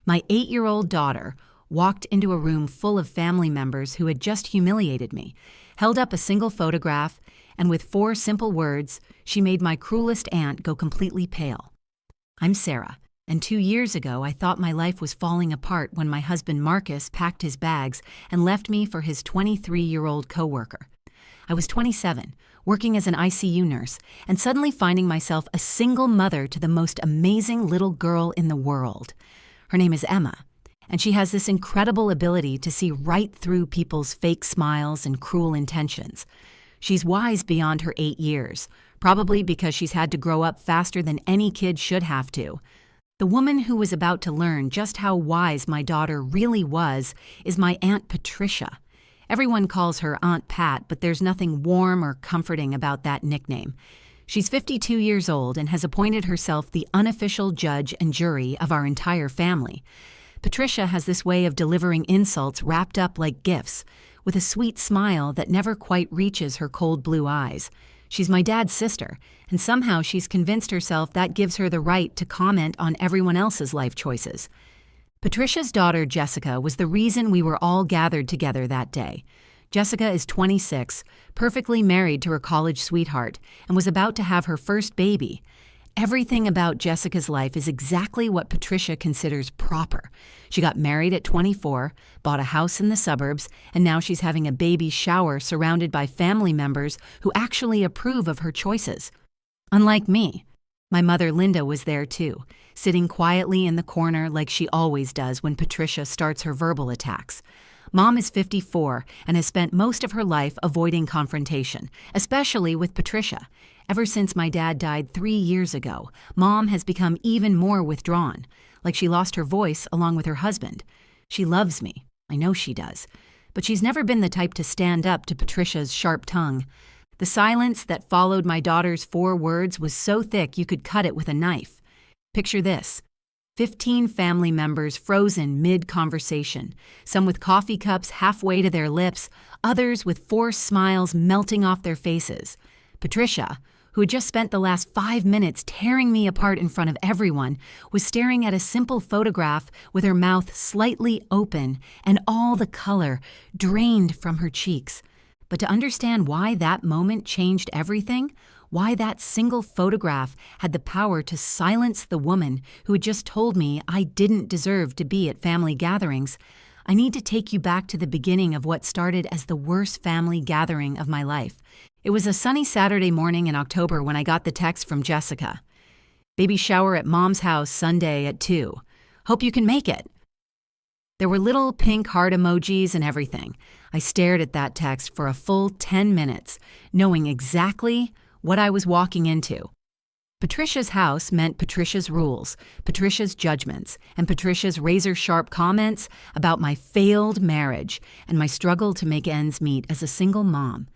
My 8-year-old daughter walked into a room full of family members who had just humiliated me, held up a single photograph, and with 4 simple words, she made my cruelest aunt go completely pale. I'm Sarah, and 2 years ago I thought my life was falling apart when my husband Marcus packed his bags and left me for his 23-year-old coworker. I was 27, working as an ICU nurse, and suddenly finding myself a single mother to the most amazing little girl in the world. Her name is Emma, and she has this incredible ability to see right through people's fake smiles and cruel intentions. She's wise beyond her 8 years, probably because she's had to grow up faster than any kid should have to. The woman who was about to learn just how wise my daughter really was is my Aunt Patricia. Everyone calls her Aunt Pat, but there's nothing warm or comforting about that nickname. She's 52 years old and has appointed herself the unofficial judge and jury of our entire family. Patricia has this way of delivering insults wrapped up like gifts, with a sweet smile that never quite reaches her cold blue eyes. She's my dad's sister, and somehow she's convinced herself that gives her the right to comment on everyone else's life choices. Patricia's daughter, Jessica, was the reason we were all gathered together that day. Jessica is 26, perfectly married to her college sweetheart, and was about to have her first baby. Everything about Jessica's life is exactly what Patricia considers proper. She got married at 24, bought a house in the suburbs, and now she's having a baby shower surrounded by family members who actually approve of her choices. Unlike me, my mother Linda was there too, sitting quietly in the corner like she always does when Patricia starts her verbal attacks. Mom is 54 and has spent most of her life avoiding confrontation, especially with Patricia. Ever since my dad died 3 years ago, Mom has become even more withdrawn, like she lost her voice along with her husband. She loves me, I know she does, but she's never been the type to stand up to Patricia's sharp tongue. The silence that followed my daughter's 4 words was so thick you could cut it with a knife. Picture this. 15 family members frozen mid-conversation, some with coffee cups halfway to their lips, others with forced smiles melting off their faces. Patricia, who had just spent the last 5 minutes tearing me apart in front of everyone, was staring at a simple photograph with her mouth slightly open and all the color drained from her cheeks. But to understand why that moment changed everything, why that single photograph had the power to silence the woman who had just told me I didn't deserve to be at family gatherings, I need to take you back to the beginning of what started as the worst family gathering of my life. It was a sunny Saturday morning in October when I got the text from Jessica. Baby shower at Mom's house Sunday at 2. Hope you can make it. There were little pink heart emojis and everything. I stared at that text for a full 10 minutes, knowing exactly what I was walking into. Patricia's house meant Patricia's rules, Patricia's judgments, and Patricia's razor-sharp comments about my failed marriage and my struggle to make ends meet as a single mom.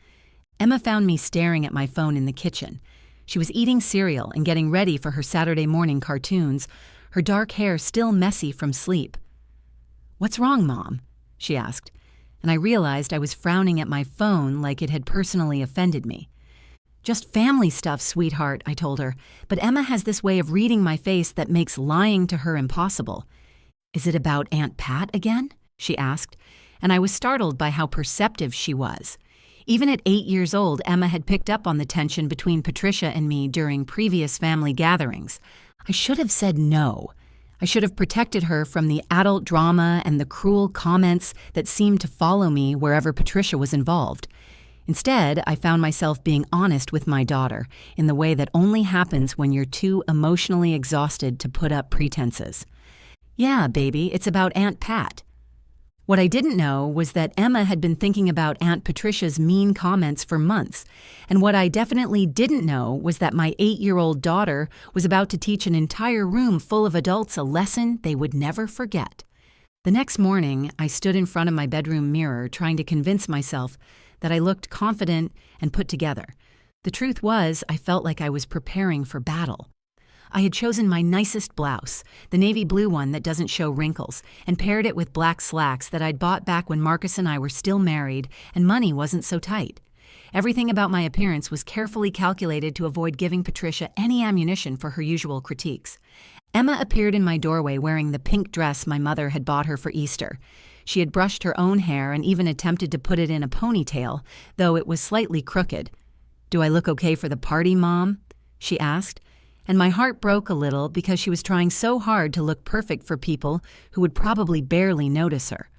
Emma found me staring at my phone in the kitchen. She was eating cereal and getting ready for her Saturday morning cartoons, her dark hair still messy from sleep. "What's wrong, Mom?" she asked, and I realized I was frowning at my phone like it had personally offended me. "Just family stuff, sweetheart," I told her, but Emma has this way of reading my face that makes lying to her impossible. "Is it about Aunt Pat again?" she asked, and I was startled by how perceptive she was. Even at 8 years old, Emma had picked up on the tension between Patricia and me during previous family gatherings. I should have said no. I should have protected her from the adult drama and the cruel comments that seemed to follow me wherever Patricia was involved. Instead, I found myself being honest with my daughter in the way that only happens when you're too emotionally exhausted to put up pretenses. "Yeah, baby, it's about Aunt Pat." What I didn't know was that Emma had been thinking about Aunt Patricia's mean comments for months, and what I definitely didn't know was that my 8-year-old daughter was about to teach an entire room full of adults a lesson they would never forget. The next morning, I stood in front of my bedroom mirror trying to convince myself that I looked confident and put together. The truth was, I felt like I was preparing for battle. I had chosen my nicest blouse, the navy blue one that doesn't show wrinkles, and paired it with black slacks that I'd bought back when Marcus and I were still married and money wasn't so tight. Everything about my appearance was carefully calculated to avoid giving Patricia any ammunition for her usual critiques. Emma appeared in my doorway wearing the pink dress my mother had bought her for Easter. She had brushed her own hair and even attempted to put it in a ponytail, though it was slightly crooked. "Do I look okay for the party, Mom?" she asked, and my heart broke a little because she was trying so hard to look perfect for people who would probably barely notice her.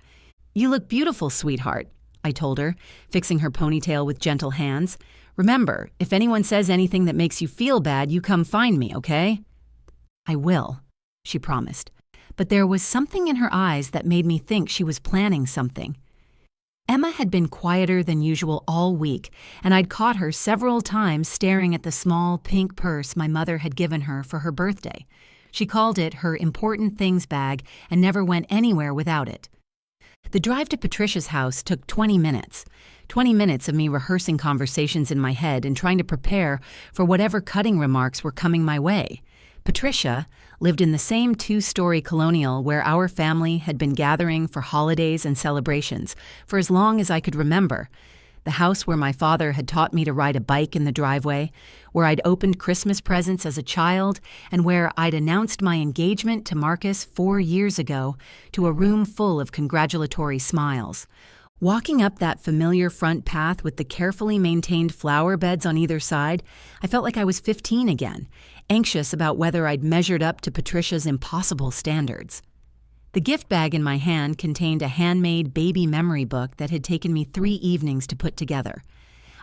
"You look beautiful, sweetheart," I told her, fixing her ponytail with gentle hands. "Remember, if anyone says anything that makes you feel bad, you come find me, okay?" "I will," she promised, but there was something in her eyes that made me think she was planning something. Emma had been quieter than usual all week, and I'd caught her several times staring at the small pink purse my mother had given her for her birthday. She called it her important things bag and never went anywhere without it. The drive to Patricia's house took 20 minutes. 20 minutes of me rehearsing conversations in my head and trying to prepare for whatever cutting remarks were coming my way. Patricia lived in the same two-story colonial where our family had been gathering for holidays and celebrations for as long as I could remember. The house where my father had taught me to ride a bike in the driveway, where I'd opened Christmas presents as a child, and where I'd announced my engagement to Marcus 4 years ago to a room full of congratulatory smiles. Walking up that familiar front path with the carefully maintained flower beds on either side, I felt like I was 15 again, anxious about whether I'd measured up to Patricia's impossible standards. The gift bag in my hand contained a handmade baby memory book that had taken me 3 evenings to put together.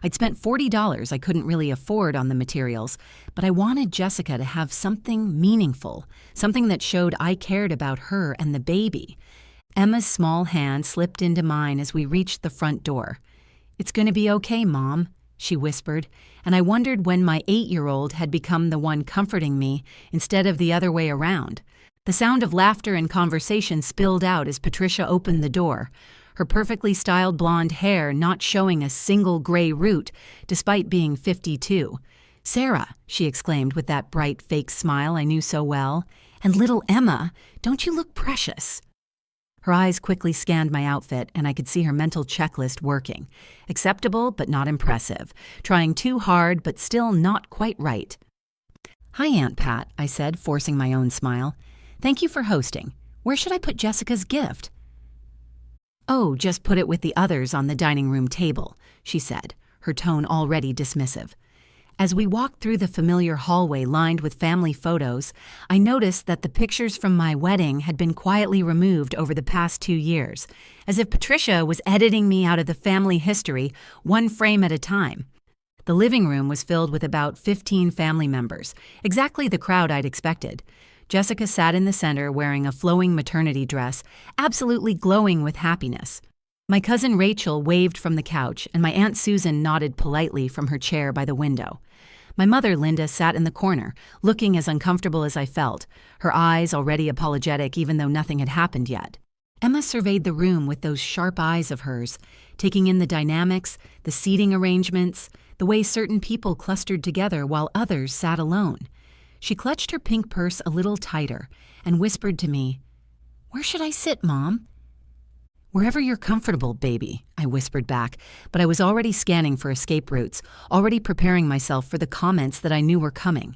I'd spent $40 I couldn't really afford on the materials, but I wanted Jessica to have something meaningful, something that showed I cared about her and the baby. Emma's small hand slipped into mine as we reached the front door. "It's going to be okay, Mom," she whispered, and I wondered when my 8-year-old had become the one comforting me instead of the other way around. The sound of laughter and conversation spilled out as Patricia opened the door, her perfectly styled blonde hair not showing a single gray root despite being 52. "Sarah," she exclaimed with that bright fake smile I knew so well, "and little Emma, don't you look precious?" Her eyes quickly scanned my outfit, and I could see her mental checklist working. Acceptable, but not impressive. Trying too hard, but still not quite right. "Hi, Aunt Pat," I said, forcing my own smile. "Thank you for hosting. Where should I put Jessica's gift?" "Oh, just put it with the others on the dining room table," she said, her tone already dismissive. As we walked through the familiar hallway lined with family photos, I noticed that the pictures from my wedding had been quietly removed over the past 2 years, as if Patricia was editing me out of the family history one frame at a time. The living room was filled with about 15 family members, exactly the crowd I'd expected. Jessica sat in the center wearing a flowing maternity dress, absolutely glowing with happiness. My cousin Rachel waved from the couch, and my Aunt Susan nodded politely from her chair by the window. My mother, Linda, sat in the corner, looking as uncomfortable as I felt, her eyes already apologetic even though nothing had happened yet. Emma surveyed the room with those sharp eyes of hers, taking in the dynamics, the seating arrangements, the way certain people clustered together while others sat alone. She clutched her pink purse a little tighter and whispered to me, "Where should I sit, Mom?" "Wherever you're comfortable, baby," I whispered back, but I was already scanning for escape routes, already preparing myself for the comments that I knew were coming.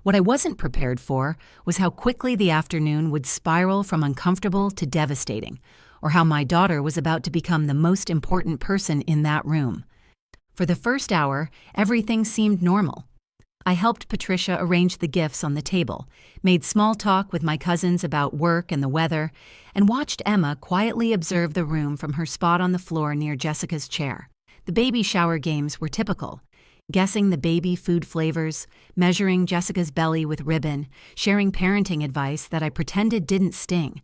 What I wasn't prepared for was how quickly the afternoon would spiral from uncomfortable to devastating, or how my daughter was about to become the most important person in that room. For the first hour, everything seemed normal. I helped Patricia arrange the gifts on the table, made small talk with my cousins about work and the weather, and watched Emma quietly observe the room from her spot on the floor near Jessica's chair. The baby shower games were typical. Guessing the baby food flavors, measuring Jessica's belly with ribbon, sharing parenting advice that I pretended didn't sting.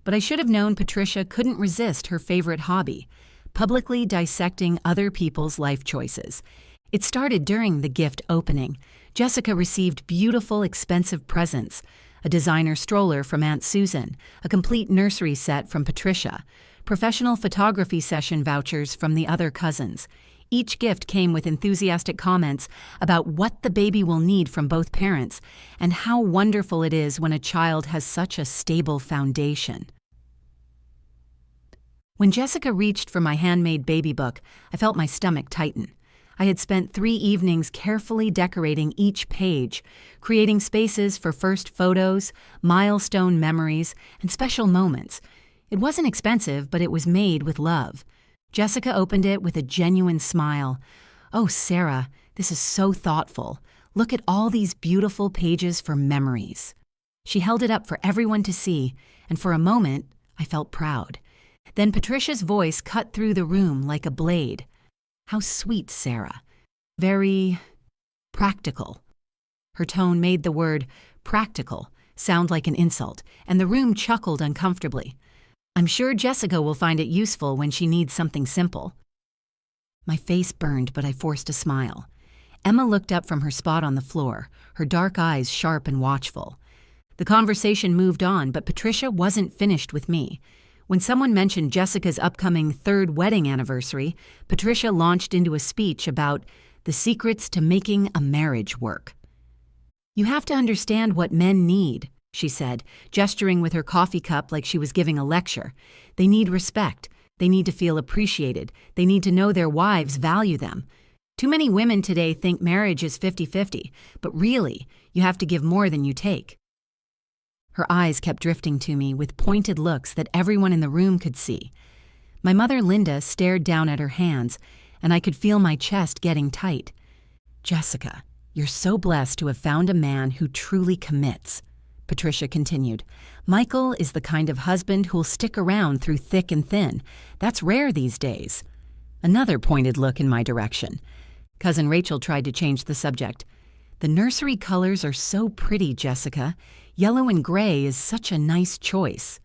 But I should have known Patricia couldn't resist her favorite hobby, publicly dissecting other people's life choices. It started during the gift opening. Jessica received beautiful, expensive presents, a designer stroller from Aunt Susan, a complete nursery set from Patricia, professional photography session vouchers from the other cousins. Each gift came with enthusiastic comments about what the baby will need from both parents and how wonderful it is when a child has such a stable foundation. When Jessica reached for my handmade baby book, I felt my stomach tighten. I had spent 3 evenings carefully decorating each page, creating spaces for first photos, milestone memories, and special moments. It wasn't expensive, but it was made with love. Jessica opened it with a genuine smile. "Oh, Sarah, this is so thoughtful. Look at all these beautiful pages for memories." She held it up for everyone to see, and for a moment, I felt proud. Then Patricia's voice cut through the room like a blade. "How sweet, Sarah. Very practical." Her tone made the word practical sound like an insult, and the room chuckled uncomfortably. "I'm sure Jessica will find it useful when she needs something simple." My face burned, but I forced a smile. Emma looked up from her spot on the floor, her dark eyes sharp and watchful. The conversation moved on, but Patricia wasn't finished with me. When someone mentioned Jessica's upcoming 3rd wedding anniversary, Patricia launched into a speech about the secrets to making a marriage work. "You have to understand what men need," she said, gesturing with her coffee cup like she was giving a lecture. "They need respect. They need to feel appreciated. They need to know their wives value them. Too many women today think marriage is 50-50, but really, you have to give more than you take." Her eyes kept drifting to me with pointed looks that everyone in the room could see. My mother, Linda, stared down at her hands, and I could feel my chest getting tight. "Jessica, you're so blessed to have found a man who truly commits," Patricia continued. "Michael is the kind of husband who'll stick around through thick and thin. That's rare these days." Another pointed look in my direction. Cousin Rachel tried to change the subject. "The nursery colors are so pretty, Jessica. Yellow and gray is such a nice choice."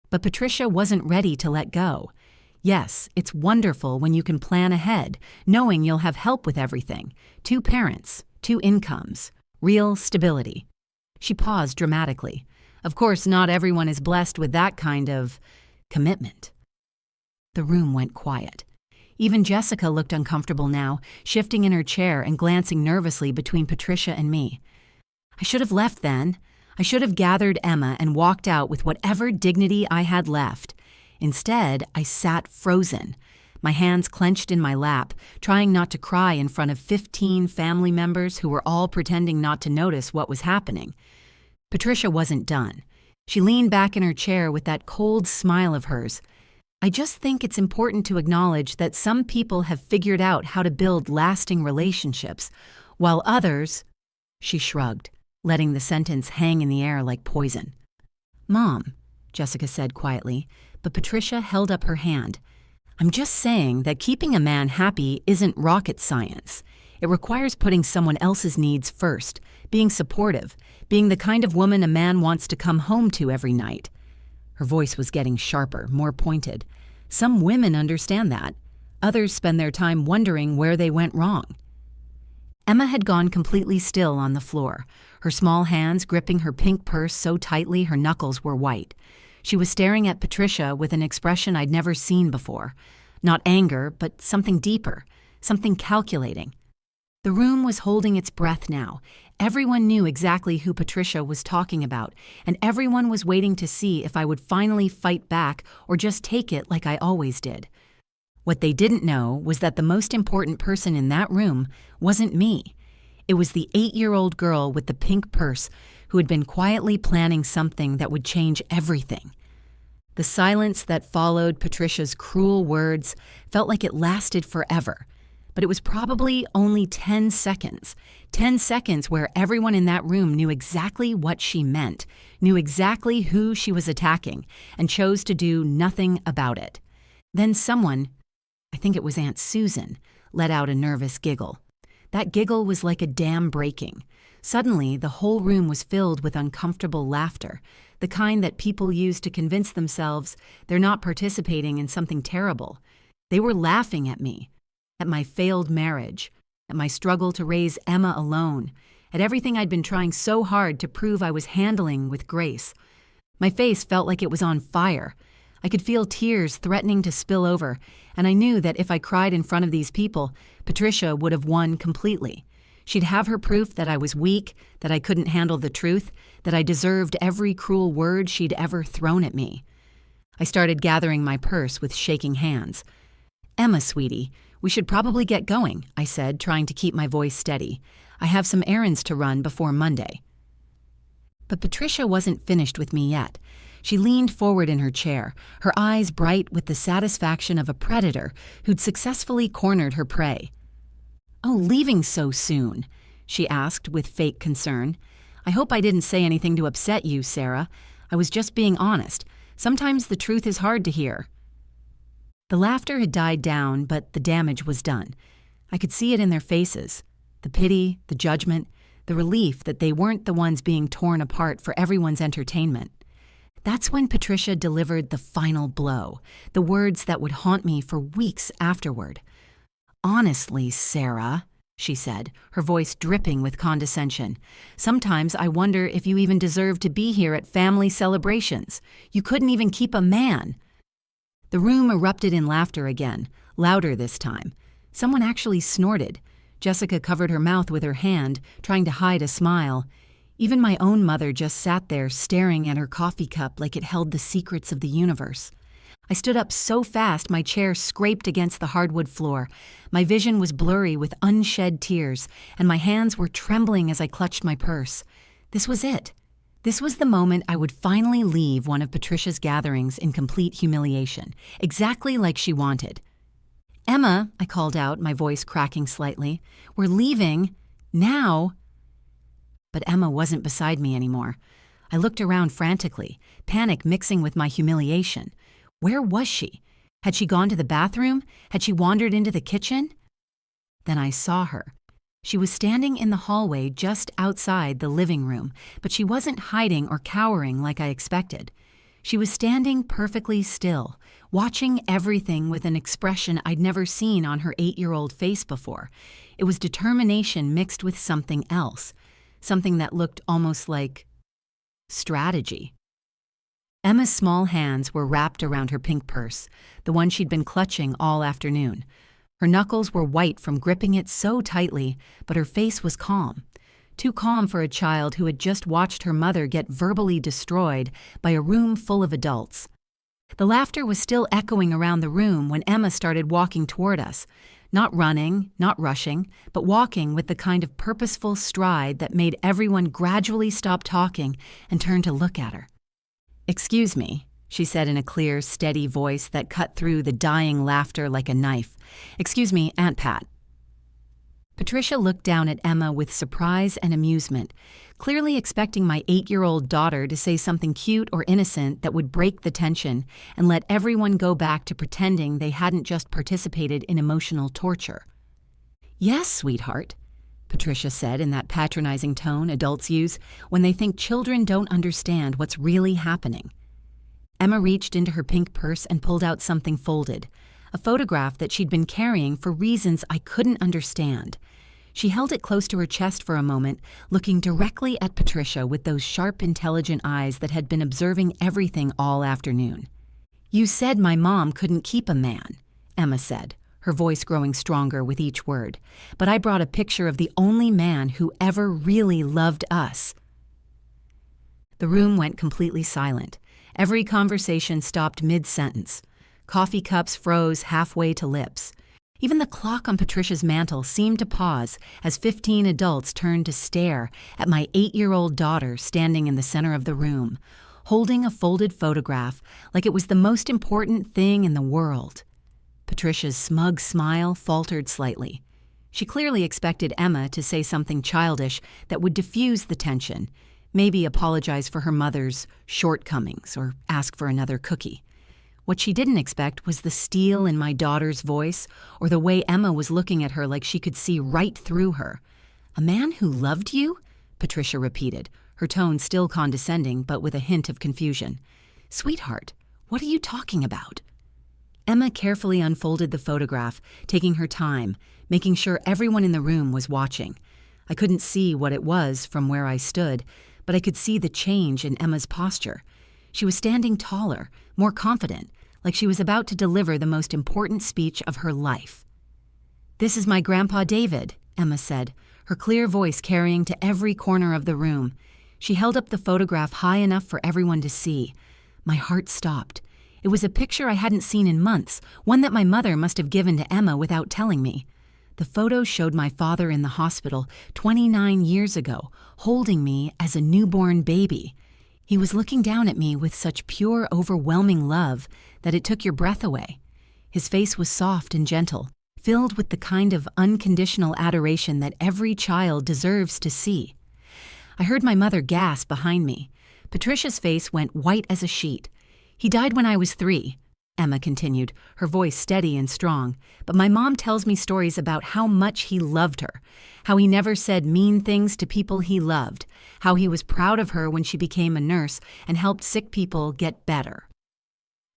But Patricia wasn't ready to let go. "Yes, it's wonderful when you can plan ahead, knowing you'll have help with everything. 2 parents, 2 incomes, real stability." She paused dramatically. Of course, not everyone is blessed with that kind of commitment. The room went quiet. Even Jessica looked uncomfortable now, shifting in her chair and glancing nervously between Patricia and me. I should have left then. I should have gathered Emma and walked out with whatever dignity I had left. Instead, I sat frozen, my hands clenched in my lap, trying not to cry in front of 15 family members who were all pretending not to notice what was happening. Patricia wasn't done. She leaned back in her chair with that cold smile of hers. "I just think it's important to acknowledge that some people have figured out how to build lasting relationships, while others—" She shrugged, letting the sentence hang in the air like poison. "Mom," Jessica said quietly, but Patricia held up her hand. "I'm just saying that keeping a man happy isn't rocket science. It requires putting someone else's needs first, being supportive, being the kind of woman a man wants to come home to every night." Her voice was getting sharper, more pointed. "Some women understand that. Others spend their time wondering where they went wrong." Emma had gone completely still on the floor, her small hands gripping her pink purse so tightly her knuckles were white. She was staring at Patricia with an expression I'd never seen before. Not anger, but something deeper, something calculating. The room was holding its breath now. Everyone knew exactly who Patricia was talking about, and everyone was waiting to see if I would finally fight back or just take it like I always did. What they didn't know was that the most important person in that room wasn't me. It was the 8-year-old girl with the pink purse who had been quietly planning something that would change everything. The silence that followed Patricia's cruel words felt like it lasted forever, but it was probably only 10 seconds. 10 seconds where everyone in that room knew exactly what she meant, knew exactly who she was attacking, and chose to do nothing about it. Then someone, I think it was Aunt Susan, let out a nervous giggle. That giggle was like a dam breaking. Suddenly, the whole room was filled with uncomfortable laughter, the kind that people use to convince themselves they're not participating in something terrible. They were laughing at me, at my failed marriage, at my struggle to raise Emma alone, at everything I'd been trying so hard to prove I was handling with grace. My face felt like it was on fire. I could feel tears threatening to spill over, and I knew that if I cried in front of these people, Patricia would have won completely. She'd have her proof that I was weak, that I couldn't handle the truth, that I deserved every cruel word she'd ever thrown at me. I started gathering my purse with shaking hands. "Emma, sweetie, We should probably get going, I said, trying to keep my voice steady. I have some errands to run before Monday. But Patricia wasn't finished with me yet. She leaned forward in her chair, her eyes bright with the satisfaction of a predator who'd successfully cornered her prey. "Oh, leaving so soon?" she asked with fake concern. "I hope I didn't say anything to upset you, Sarah. I was just being honest. Sometimes the truth is hard to hear." The laughter had died down, but the damage was done. I could see it in their faces. The pity, the judgment, the relief that they weren't the ones being torn apart for everyone's entertainment. That's when Patricia delivered the final blow, the words that would haunt me for weeks afterward. "Honestly, Sarah," she said, her voice dripping with condescension, "sometimes I wonder if you even deserve to be here at family celebrations. You couldn't even keep a man." The room erupted in laughter again, louder this time. Someone actually snorted. Jessica covered her mouth with her hand, trying to hide a smile. Even my own mother just sat there staring at her coffee cup like it held the secrets of the universe. I stood up so fast my chair scraped against the hardwood floor. My vision was blurry with unshed tears, and my hands were trembling as I clutched my purse. This was it. This was the moment I would finally leave one of Patricia's gatherings in complete humiliation, exactly like she wanted. "Emma," I called out, my voice cracking slightly, "we're leaving. Now." But Emma wasn't beside me anymore. I looked around frantically, panic mixing with my humiliation. Where was she? Had she gone to the bathroom? Had she wandered into the kitchen? Then I saw her. She was standing in the hallway just outside the living room, but she wasn't hiding or cowering like I expected. She was standing perfectly still, watching everything with an expression I'd never seen on her 8-year-old face before. It was determination mixed with something else, something that looked almost like strategy. Emma's small hands were wrapped around her pink purse, the one she'd been clutching all afternoon. Her knuckles were white from gripping it so tightly, but her face was calm. Too calm for a child who had just watched her mother get verbally destroyed by a room full of adults. The laughter was still echoing around the room when Emma started walking toward us. Not running, not rushing, but walking with the kind of purposeful stride that made everyone gradually stop talking and turn to look at her. "Excuse me," she said in a clear, steady voice that cut through the dying laughter like a knife. "Excuse me, Aunt Pat." Patricia looked down at Emma with surprise and amusement, clearly expecting my 8-year-old daughter to say something cute or innocent that would break the tension and let everyone go back to pretending they hadn't just participated in emotional torture. "Yes, sweetheart," Patricia said in that patronizing tone adults use when they think children don't understand what's really happening. Emma reached into her pink purse and pulled out something folded, a photograph that she'd been carrying for reasons I couldn't understand. She held it close to her chest for a moment, looking directly at Patricia with those sharp, intelligent eyes that had been observing everything all afternoon. "You said my mom couldn't keep a man," Emma said, her voice growing stronger with each word. "But I brought a picture of the only man who ever really loved us." The room went completely silent. Every conversation stopped mid-sentence. Coffee cups froze halfway to lips. Even the clock on Patricia's mantel seemed to pause as 15 adults turned to stare at my 8-year-old daughter standing in the center of the room, holding a folded photograph like it was the most important thing in the world. Patricia's smug smile faltered slightly. She clearly expected Emma to say something childish that would diffuse the tension, maybe apologize for her mother's shortcomings or ask for another cookie. What she didn't expect was the steel in my daughter's voice or the way Emma was looking at her like she could see right through her. "A man who loved you?" Patricia repeated, her tone still condescending but with a hint of confusion. "Sweetheart, what are you talking about?" Emma carefully unfolded the photograph, taking her time, making sure everyone in the room was watching. I couldn't see what it was from where I stood, but I could see the change in Emma's posture. She was standing taller, more confident, like she was about to deliver the most important speech of her life. "This is my Grandpa David," Emma said, her clear voice carrying to every corner of the room. She held up the photograph high enough for everyone to see. My heart stopped. It was a picture I hadn't seen in months, one that my mother must have given to Emma without telling me. The photo showed my father in the hospital 29 years ago, holding me as a newborn baby. He was looking down at me with such pure, overwhelming love that it took your breath away. His face was soft and gentle, filled with the kind of unconditional adoration that every child deserves to see. I heard my mother gasp behind me. Patricia's face went white as a sheet. "He died when I was 3, Emma continued, her voice steady and strong. But my mom tells me stories about how much he loved her, how he never said mean things to people he loved, how he was proud of her when she became a nurse and helped sick people get better."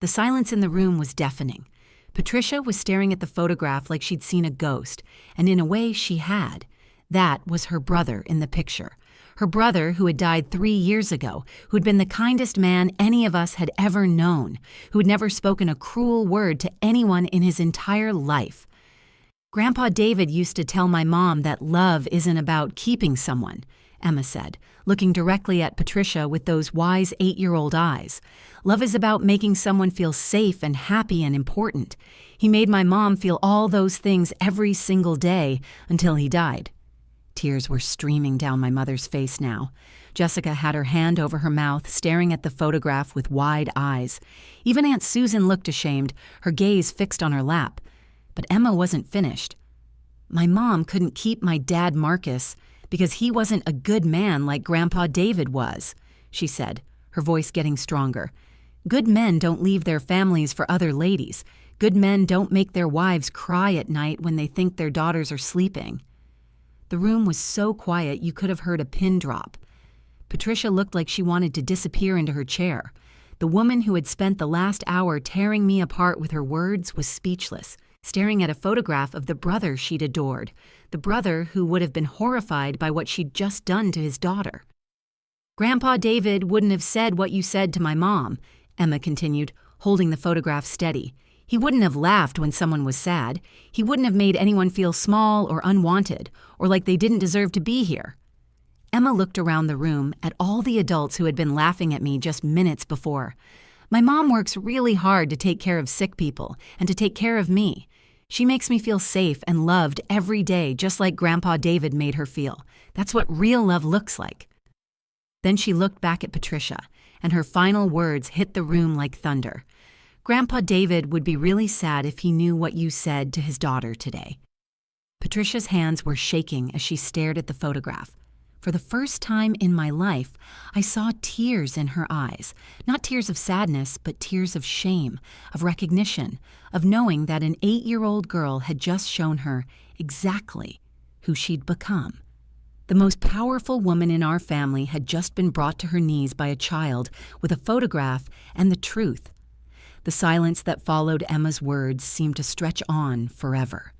The silence in the room was deafening. Patricia was staring at the photograph like she'd seen a ghost, and in a way she had. That was her brother in the picture. Her brother who had died 3 years ago, who'd been the kindest man any of us had ever known, who had never spoken a cruel word to anyone in his entire life. "Grandpa David used to tell my mom that love isn't about keeping someone," Emma said, looking directly at Patricia with those wise 8-year-old eyes. "Love is about making someone feel safe and happy and important. He made my mom feel all those things every single day until he died." Tears were streaming down my mother's face now. Jessica had her hand over her mouth, staring at the photograph with wide eyes. Even Aunt Susan looked ashamed, her gaze fixed on her lap. But Emma wasn't finished. "My mom couldn't keep my dad Marcus because he wasn't a good man like Grandpa David was," she said, her voice getting stronger. "Good men don't leave their families for other ladies. Good men don't make their wives cry at night when they think their daughters are sleeping." The room was so quiet you could have heard a pin drop. Patricia looked like she wanted to disappear into her chair. The woman who had spent the last hour tearing me apart with her words was speechless, staring at a photograph of the brother she'd adored, the brother who would have been horrified by what she'd just done to his daughter. "Grandpa David wouldn't have said what you said to my mom," Emma continued, holding the photograph steady. "He wouldn't have laughed when someone was sad. He wouldn't have made anyone feel small or unwanted, or like they didn't deserve to be here." Emma looked around the room at all the adults who had been laughing at me just minutes before. "My mom works really hard to take care of sick people and to take care of me. She makes me feel safe and loved every day, just like Grandpa David made her feel. That's what real love looks like." Then she looked back at Patricia, and her final words hit the room like thunder. "Grandpa David would be really sad if he knew what you said to his daughter today." Patricia's hands were shaking as she stared at the photograph. For the first time in my life, I saw tears in her eyes. Not tears of sadness, but tears of shame, of recognition, of knowing that an 8-year-old girl had just shown her exactly who she'd become. The most powerful woman in our family had just been brought to her knees by a child with a photograph and the truth. The silence that followed Emma's words seemed to stretch on forever.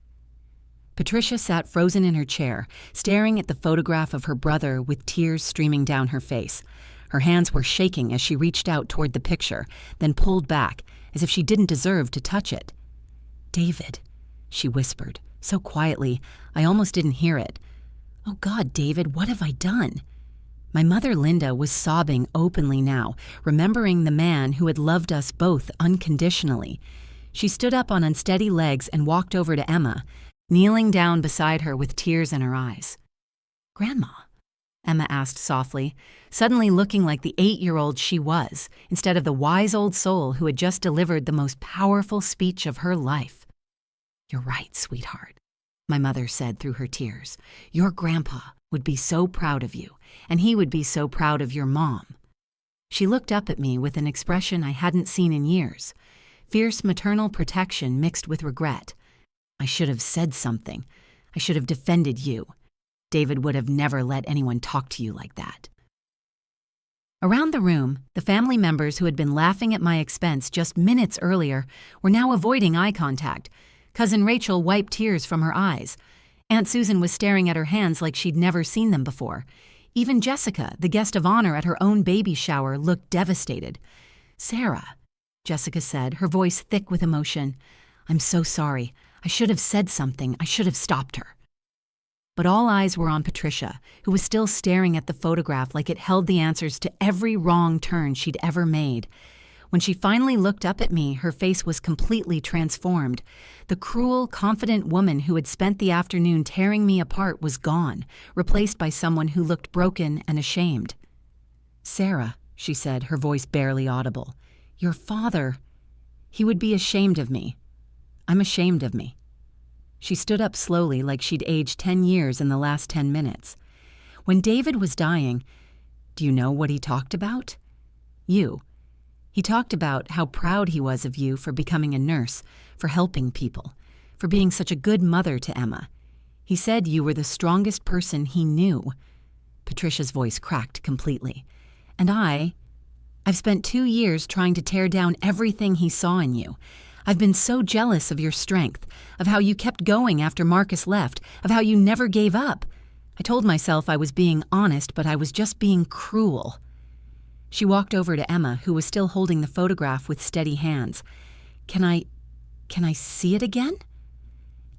Patricia sat frozen in her chair, staring at the photograph of her brother with tears streaming down her face. Her hands were shaking as she reached out toward the picture, then pulled back, as if she didn't deserve to touch it. "David," she whispered, so quietly I almost didn't hear it. "Oh God, David, what have I done?" My mother Linda was sobbing openly now, remembering the man who had loved us both unconditionally. She stood up on unsteady legs and walked over to Emma, kneeling down beside her with tears in her eyes. "Grandma?" Emma asked softly, suddenly looking like the 8-year-old she was, instead of the wise old soul who had just delivered the most powerful speech of her life. "You're right, sweetheart," my mother said through her tears. "Your grandpa would be so proud of you, and he would be so proud of your mom." She looked up at me with an expression I hadn't seen in years, fierce maternal protection mixed with regret. "I should have said something. I should have defended you. David would have never let anyone talk to you like that." Around the room, the family members who had been laughing at my expense just minutes earlier were now avoiding eye contact. Cousin Rachel wiped tears from her eyes. Aunt Susan was staring at her hands like she'd never seen them before. Even Jessica, the guest of honor at her own baby shower, looked devastated. "Sarah," Jessica said, her voice thick with emotion, "I'm so sorry. I should have said something. I should have stopped her." But all eyes were on Patricia, who was still staring at the photograph like it held the answers to every wrong turn she'd ever made. When she finally looked up at me, her face was completely transformed. The cruel, confident woman who had spent the afternoon tearing me apart was gone, replaced by someone who looked broken and ashamed. "Sarah," she said, her voice barely audible, "your father, he would be ashamed of me. I'm ashamed of me." She stood up slowly like she'd aged 10 years in the last 10 minutes. "When David was dying, do you know what he talked about? You. He talked about how proud he was of you for becoming a nurse, for helping people, for being such a good mother to Emma. He said you were the strongest person he knew." Patricia's voice cracked completely. "And I've spent 2 years trying to tear down everything he saw in you. I've been so jealous of your strength, of how you kept going after Marcus left, of how you never gave up. I told myself I was being honest, but I was just being cruel." She walked over to Emma, who was still holding the photograph with steady hands. Can I see it again?"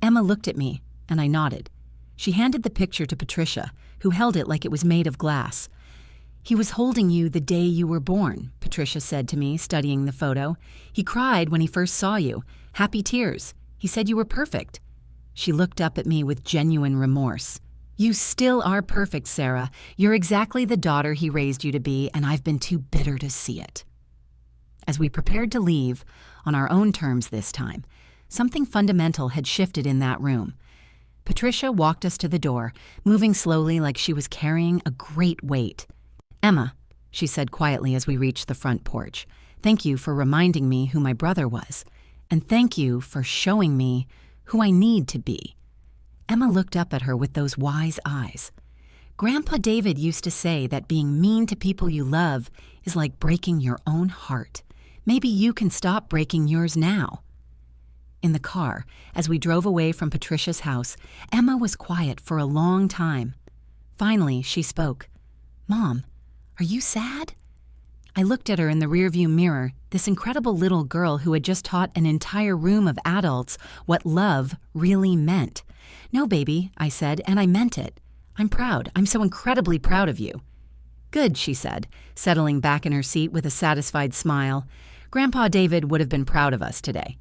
Emma looked at me, and I nodded. She handed the picture to Patricia, who held it like it was made of glass. "He was holding you the day you were born," Patricia said to me, studying the photo. "He cried when he first saw you. Happy tears. He said you were perfect." She looked up at me with genuine remorse. "You still are perfect, Sarah. You're exactly the daughter he raised you to be, and I've been too bitter to see it." As we prepared to leave, on our own terms this time, something fundamental had shifted in that room. Patricia walked us to the door, moving slowly like she was carrying a great weight. "Emma," she said quietly as we reached the front porch, "thank you for reminding me who my brother was, and thank you for showing me who I need to be." Emma looked up at her with those wise eyes. "Grandpa David used to say that being mean to people you love is like breaking your own heart. Maybe you can stop breaking yours now." In the car, as we drove away from Patricia's house, Emma was quiet for a long time. Finally, she spoke. "Mom, are you sad?" I looked at her in the rearview mirror, this incredible little girl who had just taught an entire room of adults what love really meant. "No, baby," I said, and I meant it. "I'm proud. I'm so incredibly proud of you." "Good," she said, settling back in her seat with a satisfied smile. "Grandpa David would have been proud of us today."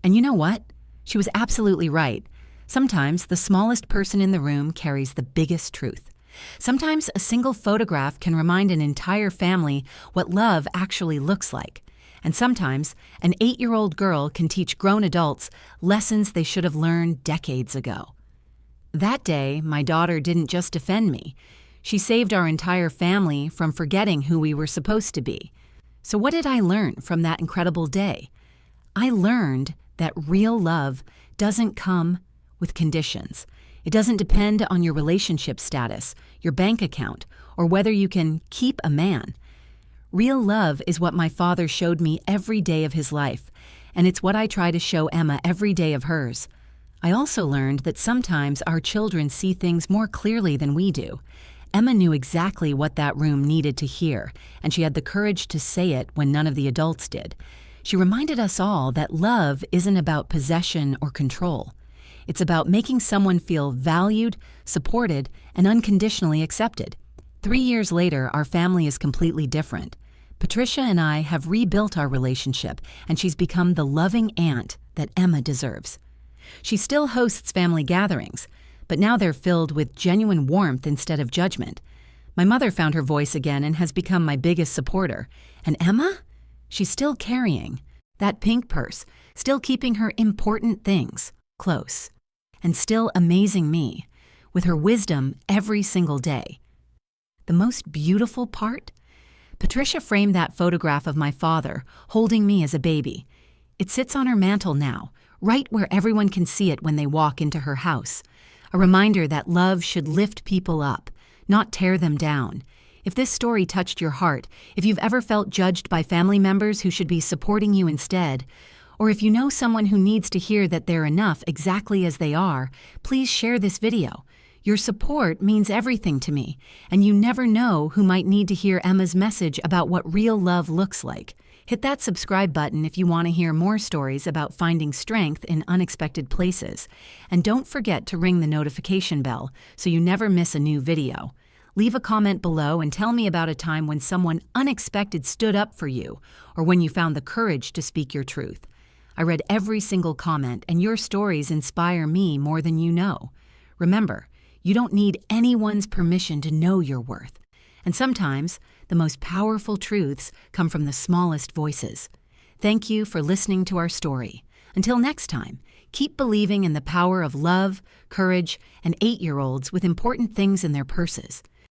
And you know what? She was absolutely right. Sometimes the smallest person in the room carries the biggest truth. Sometimes a single photograph can remind an entire family what love actually looks like. And sometimes an 8-year-old girl can teach grown adults lessons they should have learned decades ago. That day, my daughter didn't just defend me. She saved our entire family from forgetting who we were supposed to be. So what did I learn from that incredible day? I learned that real love doesn't come with conditions. It doesn't depend on your relationship status, your bank account, or whether you can keep a man. Real love is what my father showed me every day of his life, and it's what I try to show Emma every day of hers. I also learned that sometimes our children see things more clearly than we do. Emma knew exactly what that room needed to hear, and she had the courage to say it when none of the adults did. She reminded us all that love isn't about possession or control. It's about making someone feel valued, supported, and unconditionally accepted. 3 years later, our family is completely different. Patricia and I have rebuilt our relationship, and she's become the loving aunt that Emma deserves. She still hosts family gatherings, but now they're filled with genuine warmth instead of judgment. My mother found her voice again and has become my biggest supporter. And Emma? She's still carrying that pink purse, still keeping her important things close, and still amazing me with her wisdom every single day. The most beautiful part? Patricia framed that photograph of my father holding me as a baby. It sits on her mantle now, right where everyone can see it when they walk into her house. A reminder that love should lift people up, not tear them down. If this story touched your heart, if you've ever felt judged by family members who should be supporting you instead, or if you know someone who needs to hear that they're enough exactly as they are, please share this video. Your support means everything to me, and you never know who might need to hear Emma's message about what real love looks like. Hit that subscribe button if you want to hear more stories about finding strength in unexpected places. And don't forget to ring the notification bell so you never miss a new video. Leave a comment below and tell me about a time when someone unexpected stood up for you or when you found the courage to speak your truth. I read every single comment, and your stories inspire me more than you know. Remember, you don't need anyone's permission to know your worth. And sometimes, the most powerful truths come from the smallest voices. Thank you for listening to our story. Until next time, keep believing in the power of love, courage, and 8-year-olds with important things in their purses.